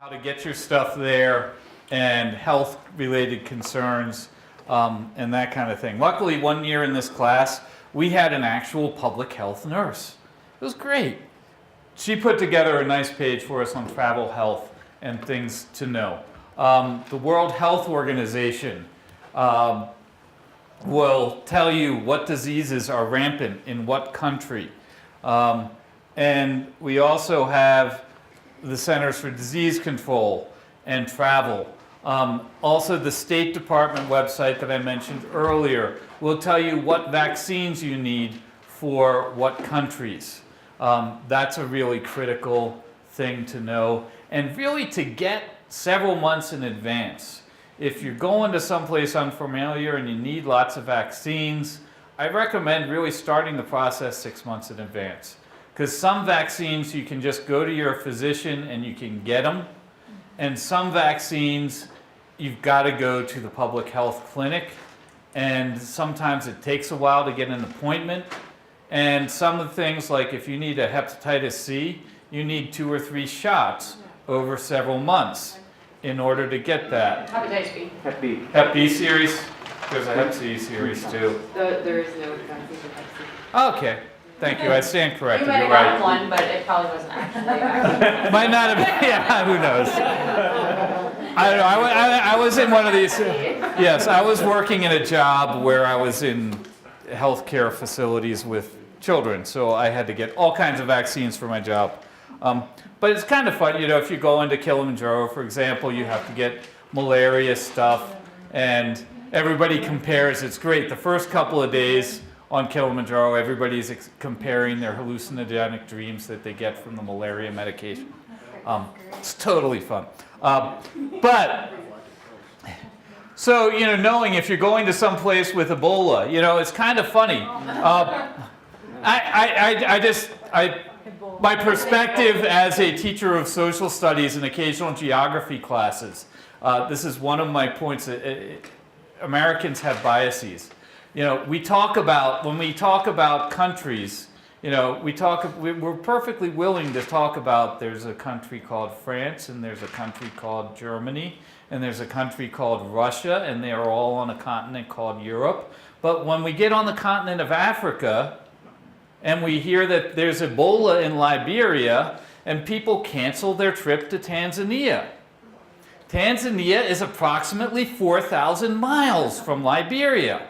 how to get your stuff there and health-related concerns and that kind of thing. Luckily, one year in this class, we had an actual public health nurse. It was great. She put together a nice page for us on travel health and things to know. The World Health Organization will tell you what diseases are rampant in what country. And we also have the Centers for Disease Control and Travel. Also, the State Department website that I mentioned earlier will tell you what vaccines you need for what countries. That's a really critical thing to know, and really to get several months in advance. If you're going to someplace unfamiliar and you need lots of vaccines, I recommend really starting the process 6 months in advance. Because some vaccines you can just go to your physician and you can get them, and some vaccines you've got to go to the public health clinic, and sometimes it takes a while to get an appointment. And some of the things, like if you need a hepatitis C, you need 2 or 3 shots over several months in order to get that. Hepatitis B. Hep B. Hep B series? There's a Hep C series too. There is no vaccine for Hep C. Okay, thank you. I stand corrected. You might You're have right. gotten one, but it probably wasn't actually a vaccine. Might not have been, yeah, who knows? I don't know, I was in one of these, yes, I was working in a job where I was in healthcare facilities with children, so I had to get all kinds of vaccines for my job. But it's kind of fun, you know, if you go into Kilimanjaro, for example, you have to get malaria stuff, and everybody compares. It's great. The first couple of days on Kilimanjaro, everybody's comparing their hallucinogenic dreams that they get from the malaria medication. It's totally fun. But, so, you know, knowing if you're going to some place with Ebola, you know, it's kind of funny. My perspective as a teacher of social studies and occasional geography classes, this is one of my points. Americans have biases. You know, when we talk about countries, you know, we're perfectly willing to talk about there's a country called France, and there's a country called Germany, and there's a country called Russia, and they are all on a continent called Europe. But when we get on the continent of Africa, and we hear that there's Ebola in Liberia, and people cancel their trip to Tanzania. Tanzania is approximately 4,000 miles from Liberia,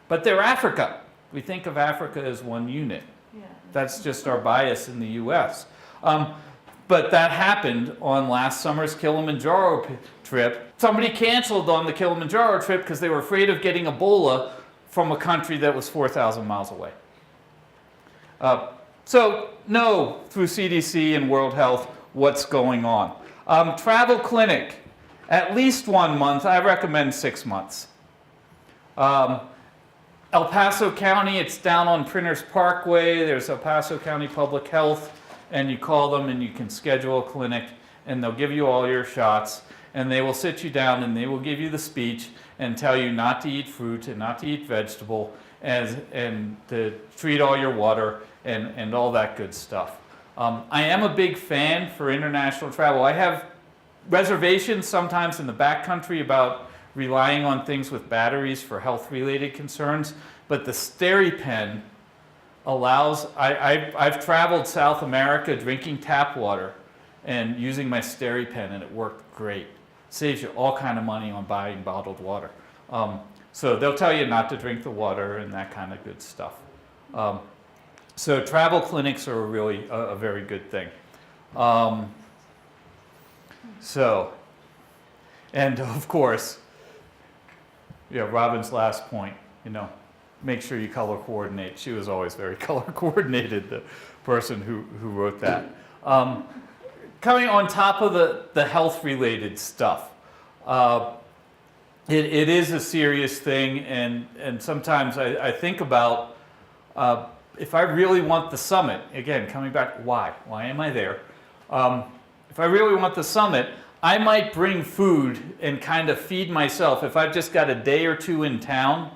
but they're Africa. We think of Africa as one unit. Yeah. That's just our bias in the US. But that happened on last summer's Kilimanjaro trip. Somebody canceled on the Kilimanjaro trip because they were afraid of getting Ebola from a country that was 4,000 miles away. So know through CDC and World Health what's going on. Travel clinic, at least 1 month. I recommend 6 months. El Paso County, it's down on Printers Parkway. There's El Paso County Public Health, and you call them and you can schedule a clinic, and they'll give you all your shots, and they will sit you down and they will give you the speech and tell you not to eat fruit and not to eat vegetable, and to treat all your water and all that good stuff. I am a big fan for international travel. I have reservations sometimes in the backcountry about relying on things with batteries for health-related concerns, but the SteriPen allows, I've traveled South America drinking tap water and using my SteriPen, and it worked great. Saves you all kind of money on buying bottled water. So they'll tell you not to drink the water and that kind of good stuff. So travel clinics are really a very good thing. And of course, yeah, Robin's last point, you know, make sure you color coordinate. She was always very color coordinated, the person who wrote that. Coming on top of the health-related stuff, it is a serious thing, and sometimes I think about if I really want the summit, again, coming back, why am I there? If I really want the summit, I might bring food and kind of feed myself. If I've just got a day or two in town,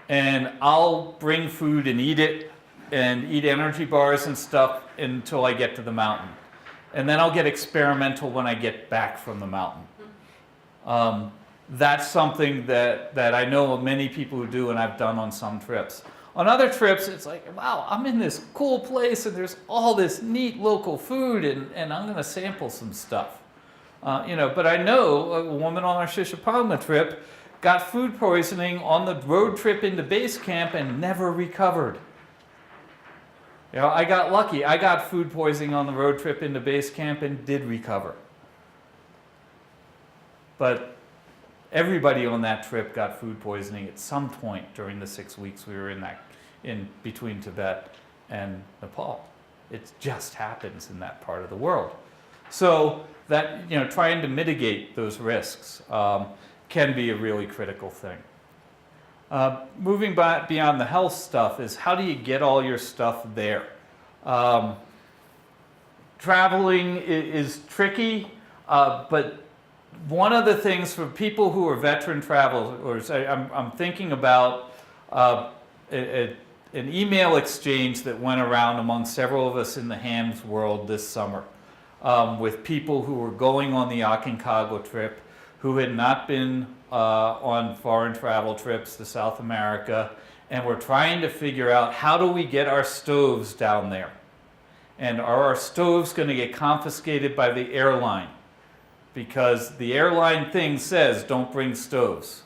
and I'll bring food and eat it, and eat energy bars and stuff until I get to the mountain. and then I'll get experimental when I get back from the mountain. That's something that I know of many people who do, and I've done on some trips. On other trips, it's like, wow, I'm in this cool place and there's all this neat local food, and I'm going to sample some stuff. But I know a woman on our Shishapangma trip got food poisoning on the road trip into base camp and never recovered. I got lucky. I got food poisoning on the road trip into base camp and did recover. But everybody on that trip got food poisoning at some point during the 6 weeks we were in between Tibet and Nepal. It just happens in that part of the world. So that, trying to mitigate those risks can be a really critical thing. Moving beyond the health stuff is, how do you get all your stuff there? Traveling is tricky, but one of the things for people who are veteran travelers, I'm thinking about an email exchange that went around among several of us in the HAMS world this summer with people who were going on the Aconcagua trip, who had not been on foreign travel trips to South America, and were trying to figure out, how do we get our stoves down there? And are our stoves going to get confiscated by the airline? Because the airline thing says don't bring stoves.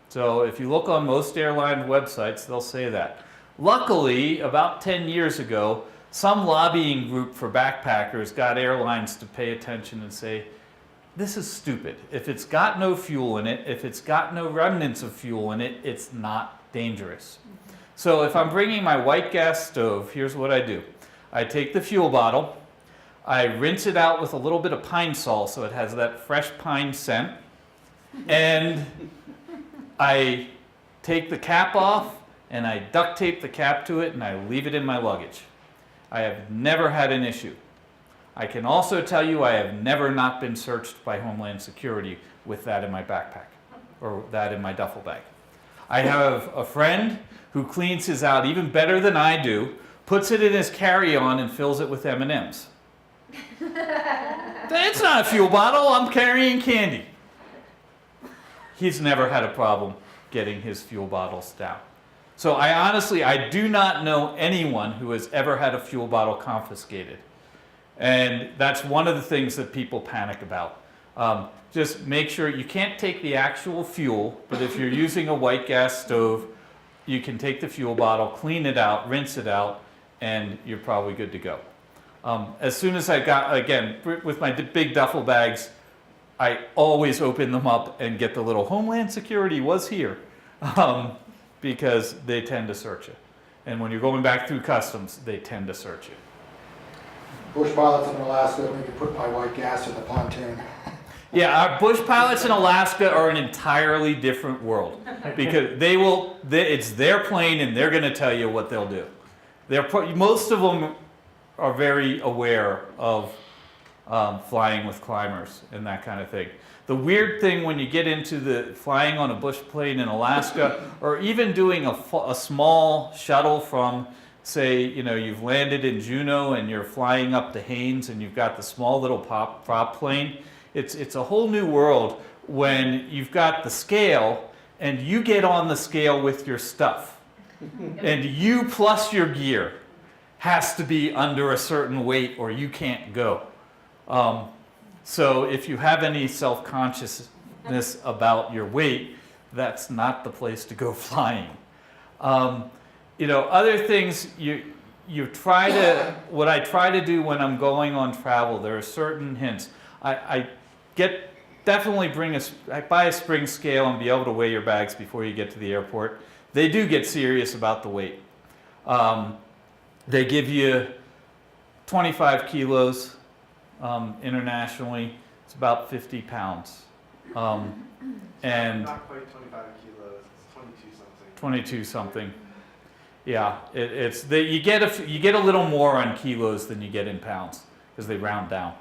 So if you look on most airline websites, they'll say that. Luckily, about 10 years ago, some lobbying group for backpackers got airlines to pay attention and say, this is stupid. If it's got no fuel in it, if it's got no remnants of fuel in it, it's not dangerous. So if I'm bringing my white gas stove, here's what I do. I take the fuel bottle, I rinse it out with a little bit of pine sol so it has that fresh pine scent, and I take the cap off and I duct tape the cap to it and I leave it in my luggage. I have never had an issue. I can also tell you I have never not been searched by Homeland Security with that in my backpack or that in my duffel bag. I have a friend who cleans his out even better than I do, puts it in his carry-on and fills it with M&Ms. It's not a fuel bottle, I'm carrying candy. He's never had a problem getting his fuel bottles down. So I do not know anyone who has ever had a fuel bottle confiscated. And that's one of the things that people panic about. Just make sure you can't take the actual fuel, but if you're using a white gas stove, you can take the fuel bottle, clean it out, rinse it out, and you're probably good to go. As soon as I got, again, with my big duffel bags, I always open them up and get the little Homeland Security was here, because they tend to search you. And when you're going back through customs, they tend to search you. Bush pilots in Alaska, maybe put my white gas in the pontoon. Yeah, our bush pilots in Alaska are an entirely different world, because it's their plane and they're going to tell you what they'll do. Most of them are very aware of flying with climbers and that kind of thing. The weird thing when you get into the flying on a bush plane in Alaska, or even doing a small shuttle from, say, you've landed in Juneau and you're flying up to Haines and you've got the small little prop plane. It's a whole new world when you've got the scale and you get on the scale with your stuff. And you plus your gear has to be under a certain weight or you can't go. So if you have any self-consciousness about your weight, that's not the place to go flying. Other things what I try to do when I'm going on travel, there are certain hints. I buy a spring scale and be able to weigh your bags before you get to the airport. They do get serious about the weight. They give you 25 kilos internationally. It's about 50 pounds. And not quite 25 kilos, it's 22 something. 22 something. Yeah, you get a little more on kilos than you get in pounds because they round down.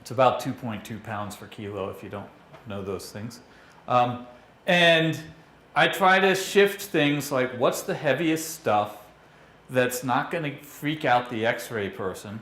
It's about 2.2 pounds per kilo if you don't know those things. And I try to shift things like, what's the heaviest stuff that's not going to freak out the x-ray person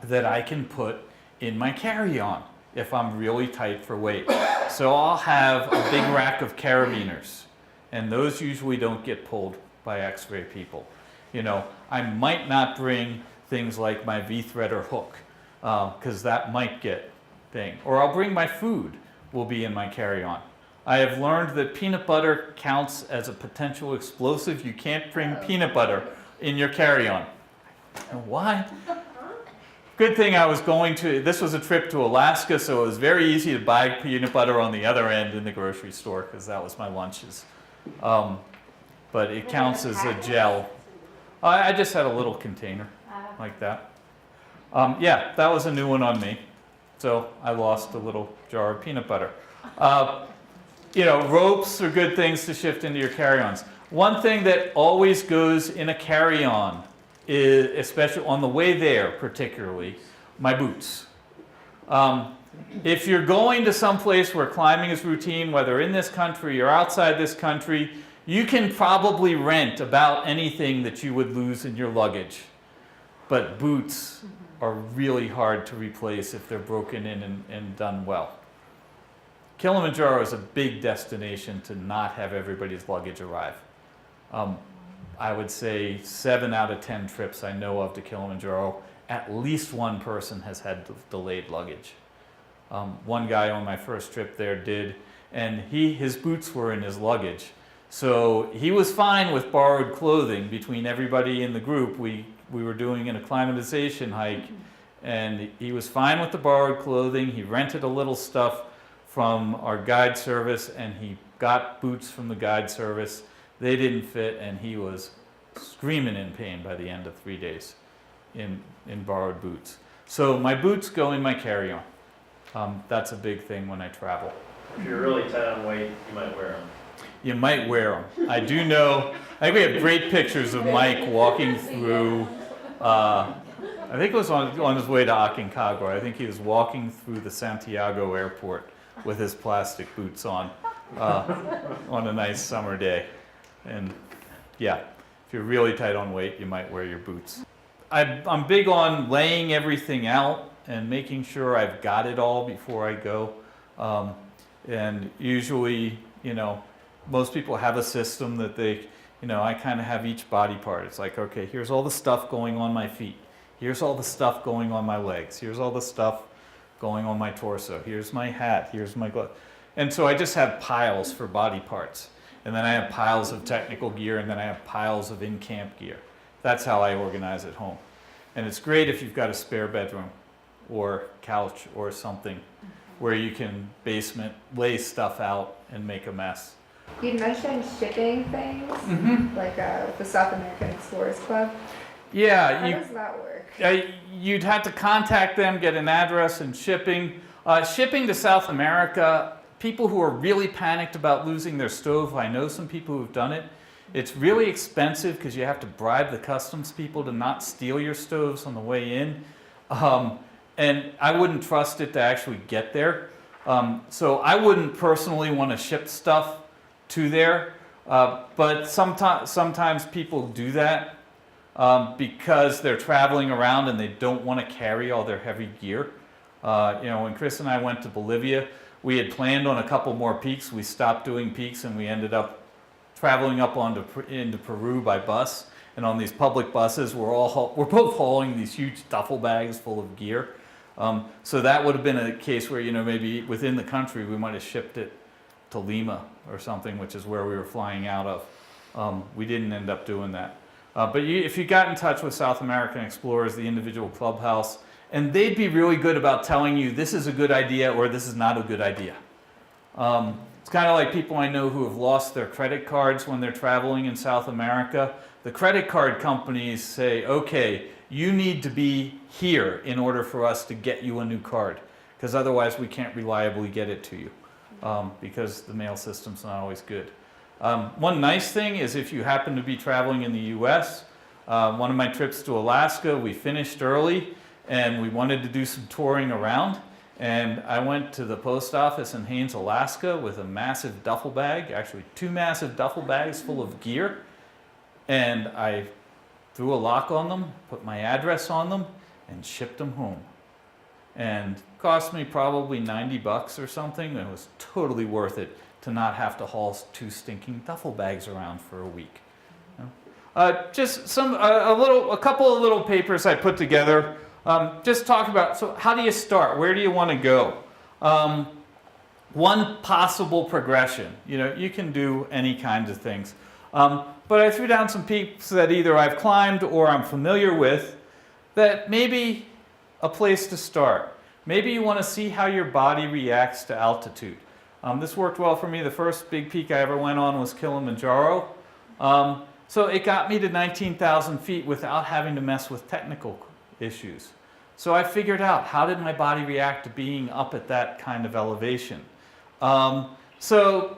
that I can put in my carry-on if I'm really tight for weight. So I'll have a big rack of carabiners, and those usually don't get pulled by x-ray people. You know, I might not bring things like my V-threader hook, because that might get thing. Or I'll bring my food, will be in my carry-on. I have learned that peanut butter counts as a potential explosive. You can't bring peanut butter in your carry-on. And why? Good thing I was going to, this was a trip to Alaska, so it was very easy to buy peanut butter on the other end in the grocery store, because that was my lunches. But it counts as a gel. I just had a little container like that. Yeah, that was a new one on me. So I lost a little jar of peanut butter. You know, ropes are good things to shift into your carry-ons. One thing that always goes in a carry-on is, especially on the way there particularly, my boots. If you're going to some place where climbing is routine, whether in this country or outside this country, you can probably rent about anything that you would lose in your luggage. But boots are really hard to replace if they're broken in and done well. Kilimanjaro is a big destination to not have everybody's luggage arrive. I would say 7 out of 10 trips I know of to Kilimanjaro, at least one person has had delayed luggage. One guy on my first trip there did, and his boots were in his luggage. So he was fine with borrowed clothing between everybody in the group. We were doing an acclimatization hike, and he was fine with the borrowed clothing. He rented a little stuff from our guide service, and he got boots from the guide service. They didn't fit, and he was screaming in pain by the end of 3 days in borrowed boots. So my boots go in my carry-on. That's a big thing when I travel. If you're really tight on weight, you might wear them. You might wear them. I do know, I think we have great pictures of Mike walking through, I think it was on his way to Aconcagua. I think he was walking through the Santiago airport with his plastic boots on a nice summer day. And yeah, if you're really tight on weight, you might wear your boots. I'm big on laying everything out and making sure I've got it all before I go. And usually, you know, most people have a system that they, you know, I kind of have each body part. It's like, okay, here's all the stuff going on my feet. Here's all the stuff going on my legs. Here's all the stuff going on my torso. Here's my hat. Here's my glove. And so I just have piles for body parts. And then I have piles of technical gear, and then I have piles of in-camp gear. That's how I organize at home. And it's great if you've got a spare bedroom or couch or something where you can basement lay stuff out and make a mess. You mentioned shipping things, like the South American Explorers Club. Yeah. How does that work? You'd have to contact them, get an address and shipping. Shipping to South America, people who are really panicked about losing their stove, I know some people who've done it. It's really expensive because you have to bribe the customs people to not steal your stoves on the way in. And I wouldn't trust it to actually get there. So I wouldn't personally want to ship stuff to there. But sometimes people do that because they're traveling around and they don't want to carry all their heavy gear. You know, when Chris and I went to Bolivia, we had planned on a couple more peaks. We stopped doing peaks and we ended up traveling up into Peru by bus. And on these public buses, we're both hauling these huge duffel bags full of gear. So that would have been a case where, you know, maybe within the country we might have shipped it to Lima or something, which is where we were flying out of. We didn't end up doing that. But if you got in touch with South American Explorers, the individual clubhouse, and they'd be really good about telling you this is a good idea or this is not a good idea. It's kind of like people I know who have lost their credit cards when they're traveling in South America. The credit card companies say, okay, you need to be here in order for us to get you a new card, because otherwise we can't reliably get it to you, because the mail system's not always good. One nice thing is if you happen to be traveling in the US, one of my trips to Alaska, we finished early and we wanted to do some touring around. And I went to the post office in Haines, Alaska with a massive duffel bag, actually 2 massive duffel bags full of gear. And I threw a lock on them, put my address on them, and shipped them home. And cost me probably $90 or something, and it was totally worth it to not have to haul 2 stinking duffel bags around for a week. Just a couple of little papers I put together. Just talk about, so how do you start? Where do you want to go? One possible progression. You can do any kinds of things. But I threw down some peaks that either I've climbed or I'm familiar with that maybe a place to start. Maybe you want to see how your body reacts to altitude. This worked well for me. The first big peak I ever went on was Kilimanjaro. So it got me to 19,000 feet without having to mess with technical issues. So I figured out, how did my body react to being up at that kind of elevation? So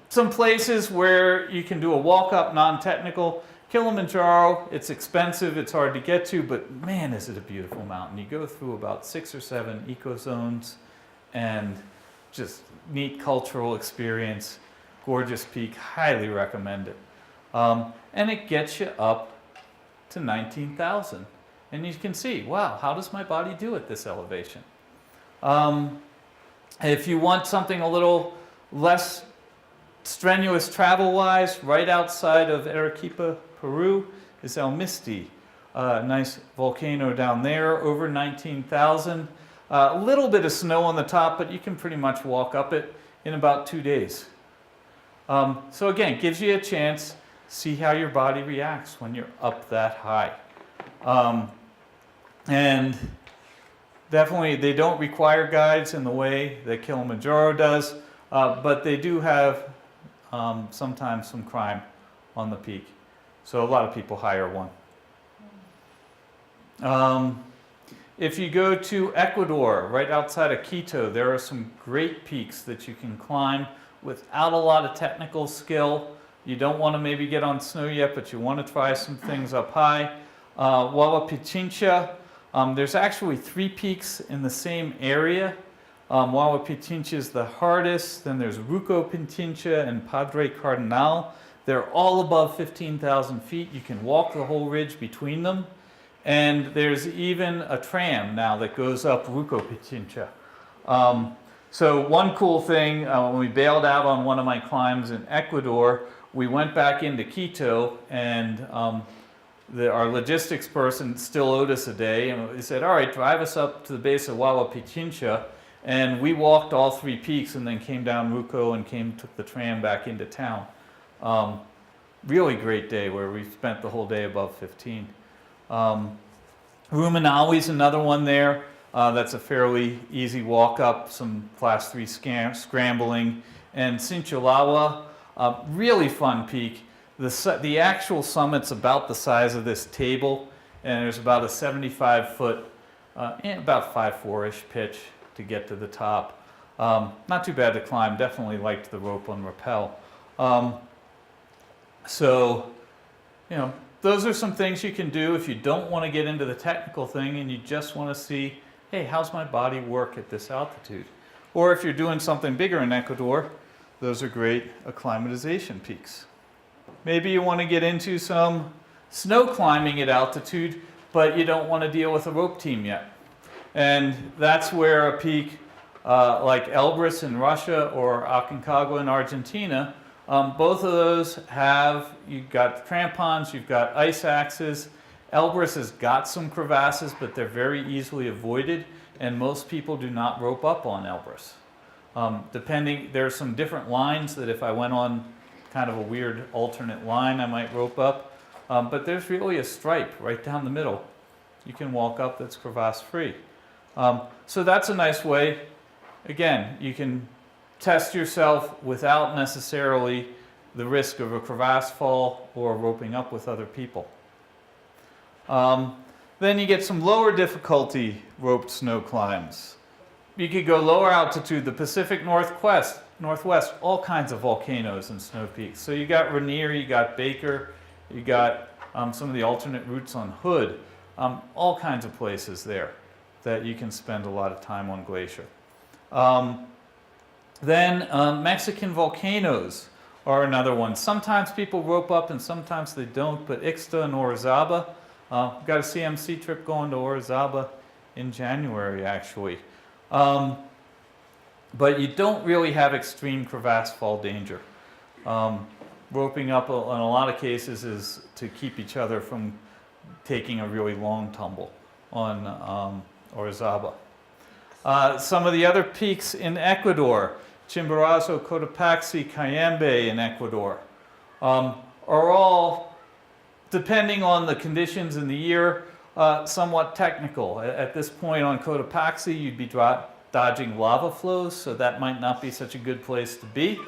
some places where you can do a walk-up, non-technical. Kilimanjaro, it's expensive, it's hard to get to, but man, is it a beautiful mountain. You go through about 6 or 7 eco zones and just neat cultural experience, gorgeous peak, highly recommend it. And it gets you up to 19,000. And you can see, wow, how does my body do at this elevation? If you want something a little less strenuous travel-wise, right outside of Arequipa, Peru, is El Misti. Nice volcano down there, over 19,000. A little bit of snow on the top, but you can pretty much walk up it in about 2 days. So again, gives you a chance, see how your body reacts when you're up that high. And definitely they don't require guides in the way that Kilimanjaro does, but they do have sometimes some crime on the peak. So a lot of people hire one. If you go to Ecuador, right outside of Quito, there are some great peaks that you can climb without a lot of technical skill. You don't want to maybe get on snow yet, but you want to try some things up high. Huayllapichincha, there's actually 3 peaks in the same area. Huayllapichincha is the hardest, then there's Rucopichincha and Padre Cardinal. They're all above 15,000 feet. You can walk the whole ridge between them. And there's even a tram now that goes up Rucopichincha. So one cool thing, when we bailed out on one of my climbs in Ecuador, we went back into Quito, and our logistics person still owed us a day, and he said, all right, drive us up to the base of Huayllapichincha. And we walked all 3 peaks and then came down Ruco and took the tram back into town. Really great day where we spent the whole day above 15. Ruminawi's another one there. That's a fairly easy walk up, some class 3 scrambling. And Sincholawa, really fun peak. The actual summit's about the size of this table, and there's about a 75-foot, about 5'4"-ish pitch to get to the top. Not too bad to climb, definitely liked the rope on rappel. So, those are some things you can do if you don't want to get into the technical thing and you just want to see, hey, how's my body work at this altitude? Or if you're doing something bigger in Ecuador, those are great acclimatization peaks. Maybe you want to get into some snow climbing at altitude, but you don't want to deal with a rope team yet. And that's where a peak like Elbrus in Russia or Aconcagua in Argentina, both of those you've got crampons, you've got ice axes. Elbrus has got some crevasses, but they're very easily avoided, and most people do not rope up on Elbrus. There are some different lines that if I went on kind of a weird alternate line, I might rope up. But there's really a stripe right down the middle. You can walk up that's crevasse-free. So that's a nice way. Again, you can test yourself without necessarily the risk of a crevasse fall or roping up with other people. Then you get some lower difficulty roped snow climbs. You could go lower altitude, the Pacific Northwest, all kinds of volcanoes and snow peaks. So you got Rainier, you got Baker, you got some of the alternate routes on Hood, all kinds of places there that you can spend a lot of time on glacier. Then Mexican volcanoes are another one. Sometimes people rope up and sometimes they don't, but Ixta and Orizaba, Got a CMC trip going to Orizaba in January, actually. But you don't really have extreme crevasse fall danger. Roping up in a lot of cases is to keep each other from taking a really long tumble on Orizaba. Some of the other peaks in Ecuador, Chimborazo, Cotopaxi, Cayambe in Ecuador, are all, depending on the conditions in the year, somewhat technical. At this point on Cotopaxi, you'd be dodging lava flows, so that might not be such a good place to be.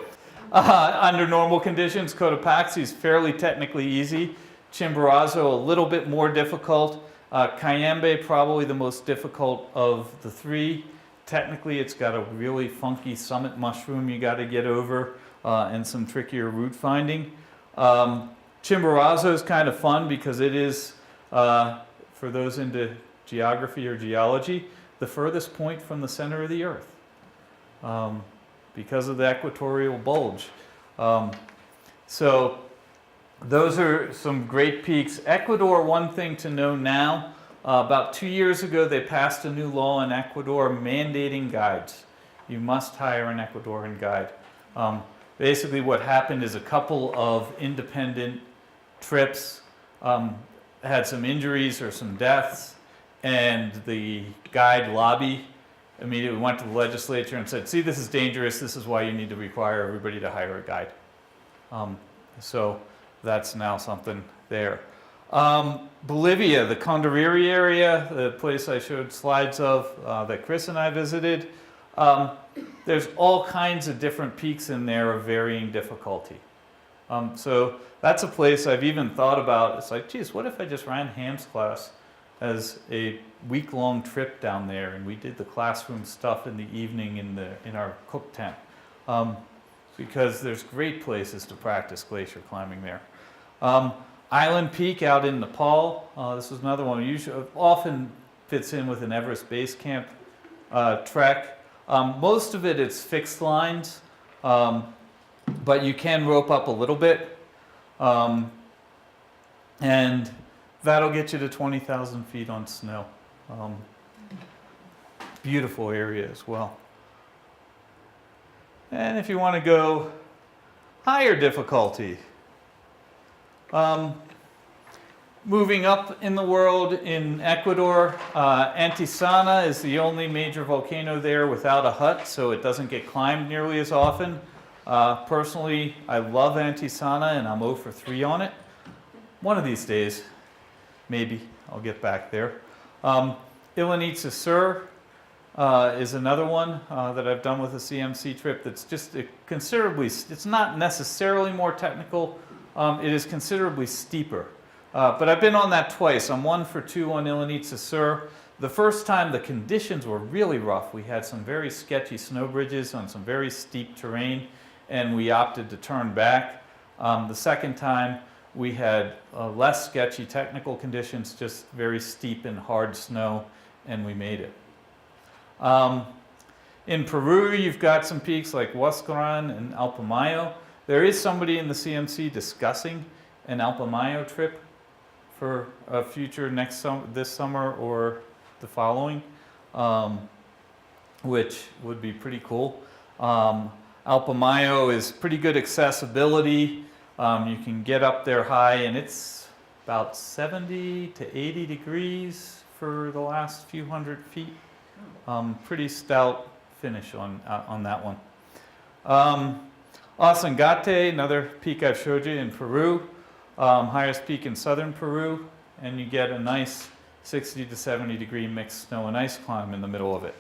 Under normal conditions, Cotopaxi is fairly technically easy. Chimborazo a little bit more difficult. Cayambe probably the most difficult of the three. Technically, it's got a really funky summit mushroom you got to get over and some trickier route finding. Chimborazo is kind of fun because it is, for those into geography or geology, the furthest point from the center of the Earth because of the equatorial bulge. So those are some great peaks. Ecuador, one thing to know now, about 2 years ago they passed a new law in Ecuador mandating guides. You must hire an Ecuadorian guide. Basically what happened is a couple of independent trips had some injuries or some deaths, and the guide lobby immediately went to the legislature and said, see, this is dangerous, this is why you need to require everybody to hire a guide. So that's now something there. Bolivia, the Condoriri area, the place I showed slides of that Chris and I visited, there's all kinds of different peaks in there of varying difficulty. So that's a place I've even thought about. It's like, geez, what if I just ran HAMS class as a week-long trip down there, and we did the classroom stuff in the evening in our cook tent, because there's great places to practice glacier climbing there. Island Peak out in Nepal. This is another one usually often fits in with an Everest Base Camp trek. Most of it is fixed lines, but you can rope up a little bit, and that'll get you to 20,000 feet on snow. Beautiful area as well. And if you want to go higher difficulty, moving up in the world in Ecuador, Antisana is the only major volcano there without a hut, so it doesn't get climbed nearly as often. Personally, I love Antisana and I'm 0 for 3 on it. One of these days, maybe, I'll get back there. Ilanitsa Sur is another one that I've done with a CMC trip that's just considerably, it's not necessarily more technical, it is considerably steeper. But I've been on that twice. I'm 1 for 2 on Ilanitsa Sur. The first time the conditions were really rough. We had some very sketchy snow bridges on some very steep terrain, and we opted to turn back. The second time we had less sketchy technical conditions, just very steep and hard snow, and we made it. In Peru, you've got some peaks like Huascaran and Alpamayo. There is somebody in the CMC discussing an Alpamayo trip for a future this summer or the following, which would be pretty cool. Alpamayo is pretty good accessibility. You can get up there high, and it's about 70 to 80 degrees for the last few hundred feet. Pretty stout finish on that one. Asangate, another peak I've showed you in Peru, highest peak in southern Peru, and you get a nice 60 to 70 degree mixed snow and ice climb in the middle of it.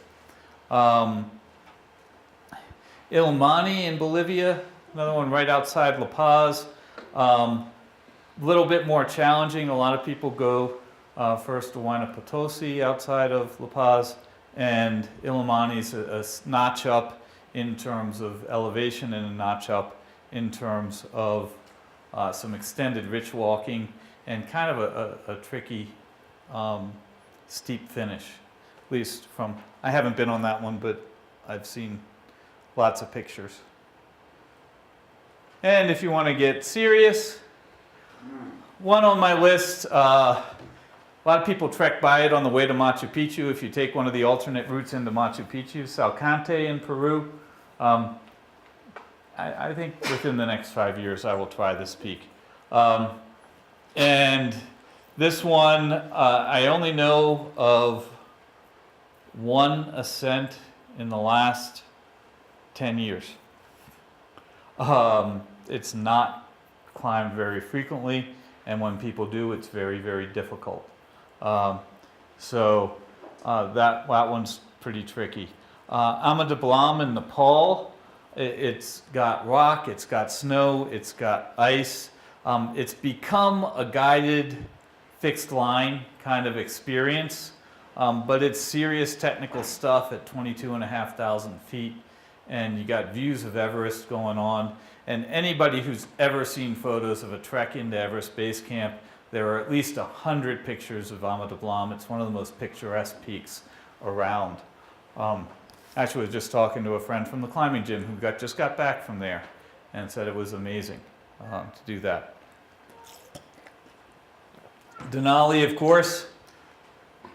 Illimani in Bolivia, another one right outside La Paz. A little bit more challenging. A lot of people go first to Huayna Potosi outside of La Paz, and Illimani's a notch up in terms of elevation and a notch up in terms of some extended ridge walking and kind of a tricky steep finish, at least from, I haven't been on that one, but I've seen lots of pictures. And if you want to get serious, one on my list, A lot of people trek by it on the way to Machu Picchu. If you take one of the alternate routes into Machu Picchu, Salcante in Peru, I think within the next 5 years I will try this peak. And this one, I only know of one ascent in the last 10 years. It's not climbed very frequently, and when people do, it's very, very difficult. So that one's pretty tricky. Ama Dablam in Nepal, it's got rock, it's got snow, it's got ice. It's become a guided fixed line kind of experience, but it's serious technical stuff at 22,500 feet, and you got views of Everest going on. And anybody who's ever seen photos of a trek into Everest Base Camp, there are at least 100 pictures of Ama Dablam. It's one of the most picturesque peaks around. Actually, I was just talking to a friend from the climbing gym who just got back from there and said it was amazing to do that. Denali, of course,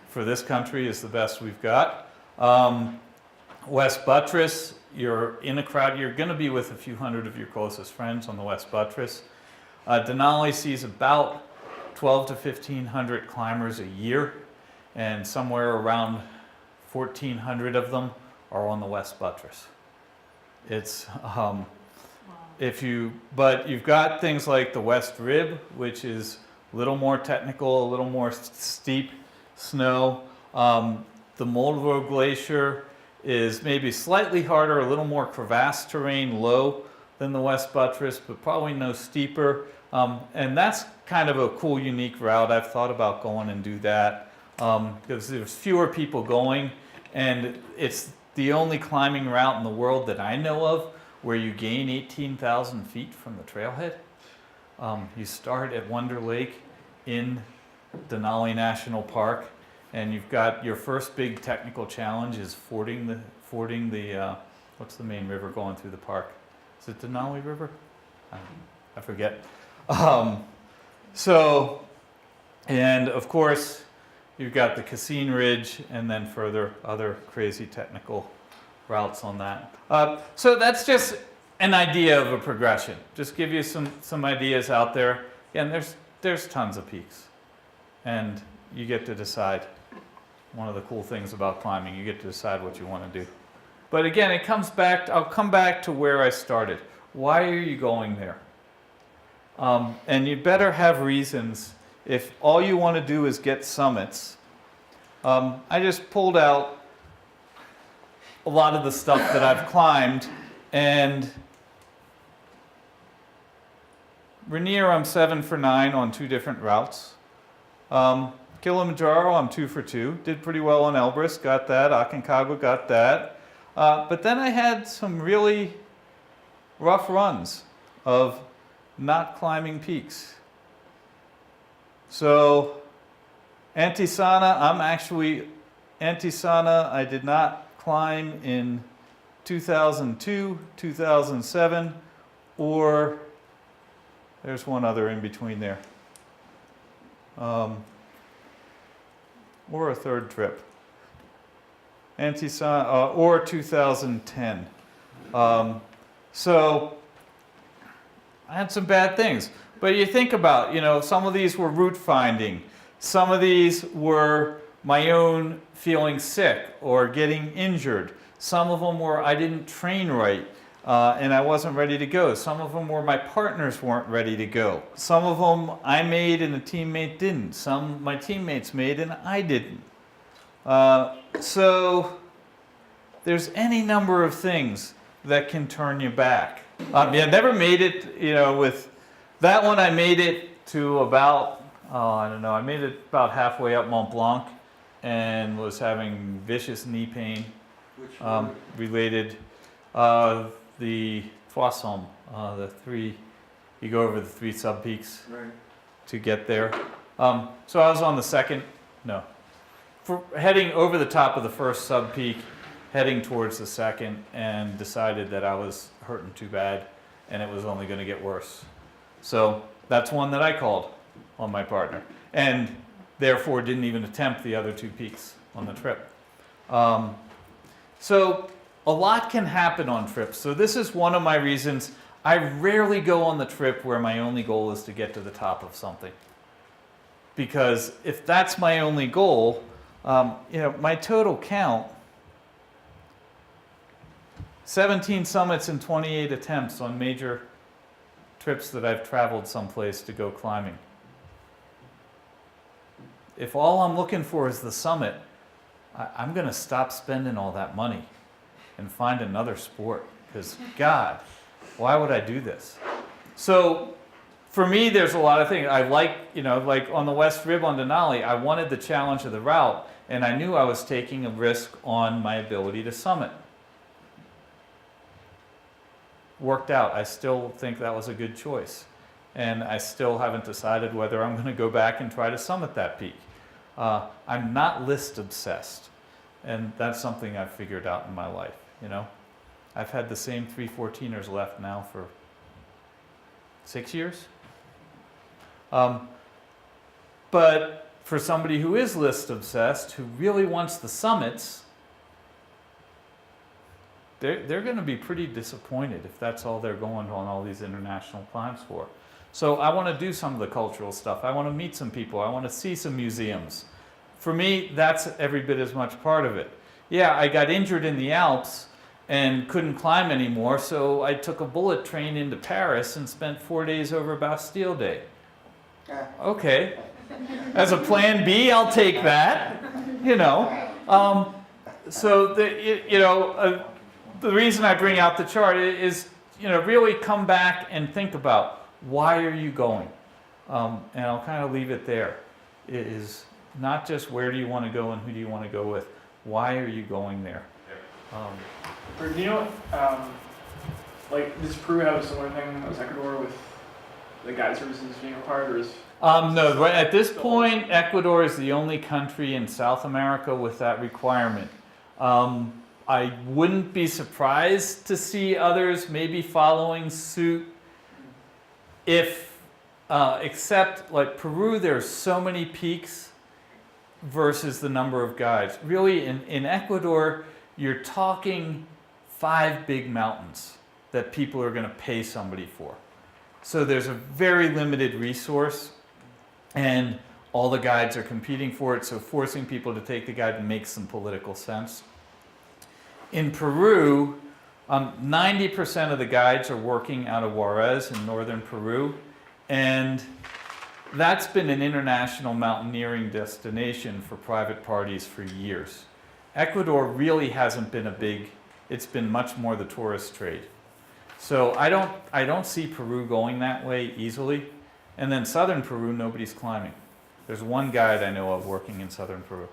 for this country is the best we've got. West Buttress, you're in a crowd, you're going to be with a few hundred of your closest friends on the West Buttress. Denali sees about 12 to 1,500 climbers a year, and somewhere around 1,400 of them are on the West Buttress. It's but you've got things like the West Rib, which is a little more technical, a little more steep snow. The Moldova Glacier is maybe slightly harder, a little more crevasse terrain, low than the West Buttress, but probably no steeper. And that's kind of a cool, unique route. I've thought about going and do that because there's fewer people going, and it's the only climbing route in the world that I know of where you gain 18,000 feet from the trailhead. You start at Wonder Lake in Denali National Park, and you've got your first big technical challenge is fording the what's the main river going through the park? Is it Denali River? I forget. And of course, you've got the Cassine Ridge, and then further other crazy technical routes on that. So that's just an idea of a progression. Just give you some ideas out there. And there's tons of peaks, and you get to decide. One of the cool things about climbing, you get to decide what you want to do. But again, it comes back. I'll come back to where I started. Why are you going there? And you better have reasons. If all you want to do is get summits, I just pulled out a lot of the stuff that I've climbed, and Rainier, I'm 7 for 9 on 2 different routes. Kilimanjaro, I'm 2 for 2. Did pretty well on Elbrus, got that. Aconcagua, got that. But then I had some really rough runs of not climbing peaks. So Antisana, I did not climb in 2002, 2007, or there's one other in between there. Or a third trip. Antisana, or 2010. So I had some bad things. But you think about, some of these were route finding. Some of these were my own feeling sick or getting injured. Some of them were I didn't train right and I wasn't ready to go. Some of them were my partners weren't ready to go. Some of them I made and a teammate didn't. Some my teammates made and I didn't. So there's any number of things that can turn you back. I never made it, with that one I made it to about, I made it about halfway up Mont Blanc and was having vicious knee pain related. The Trois Sommets, you go over the 3 sub-peaks to get there. So I was on the heading over the top of the first sub-peak, heading towards the second, and decided that I was hurting too bad and it was only going to get worse. So that's one that I called on my partner. And therefore didn't even attempt the other 2 peaks on the trip. So a lot can happen on trips. So this is one of my reasons I rarely go on the trip where my only goal is to get to the top of something. Because if that's my only goal, my total count, 17 summits and 28 attempts on major trips that I've traveled someplace to go climbing. If all I'm looking for is the summit, I'm going to stop spending all that money and find another sport. Because, God, why would I do this? So, for me, there's a lot of things. I like on the West Rib on Denali, I wanted the challenge of the route, and I knew I was taking a risk on my ability to summit. Worked out. I still think that was a good choice. And I still haven't decided whether I'm going to go back and try to summit that peak. I'm not list obsessed, and that's something I've figured out in my life. I've had the same 314ers left now for 6 years. But for somebody who is list obsessed, who really wants the summits, they're going to be pretty disappointed if that's all they're going on all these international climbs for. So I want to do some of the cultural stuff. I want to meet some people. I want to see some museums. For me, that's every bit as much part of it. Yeah, I got injured in the Alps and couldn't climb anymore, so I took a bullet train into Paris and spent 4 days over Bastille Day. Okay. As a plan B, I'll take that. So the reason I bring out the chart is, really come back and think about, why are you going? And I'll kind of leave it there. It is not just where do you want to go and who do you want to go with. Why are you going there? Does Peru have a similar thing as Ecuador with the guide services being required, or is? No, at this point, Ecuador is the only country in South America with that requirement. I wouldn't be surprised to see others maybe following suit except like Peru, there's so many peaks versus the number of guides. Really, in Ecuador, you're talking 5 big mountains that people are going to pay somebody for. So there's a very limited resource, and all the guides are competing for it, so forcing people to take the guide makes some political sense. In Peru, 90% of the guides are working out of Juarez in northern Peru, and that's been an international mountaineering destination for private parties for years. Ecuador really hasn't been it's been much more the tourist trade. So I don't see Peru going that way easily. And then southern Peru, nobody's climbing. There's one guide I know of working in southern Peru.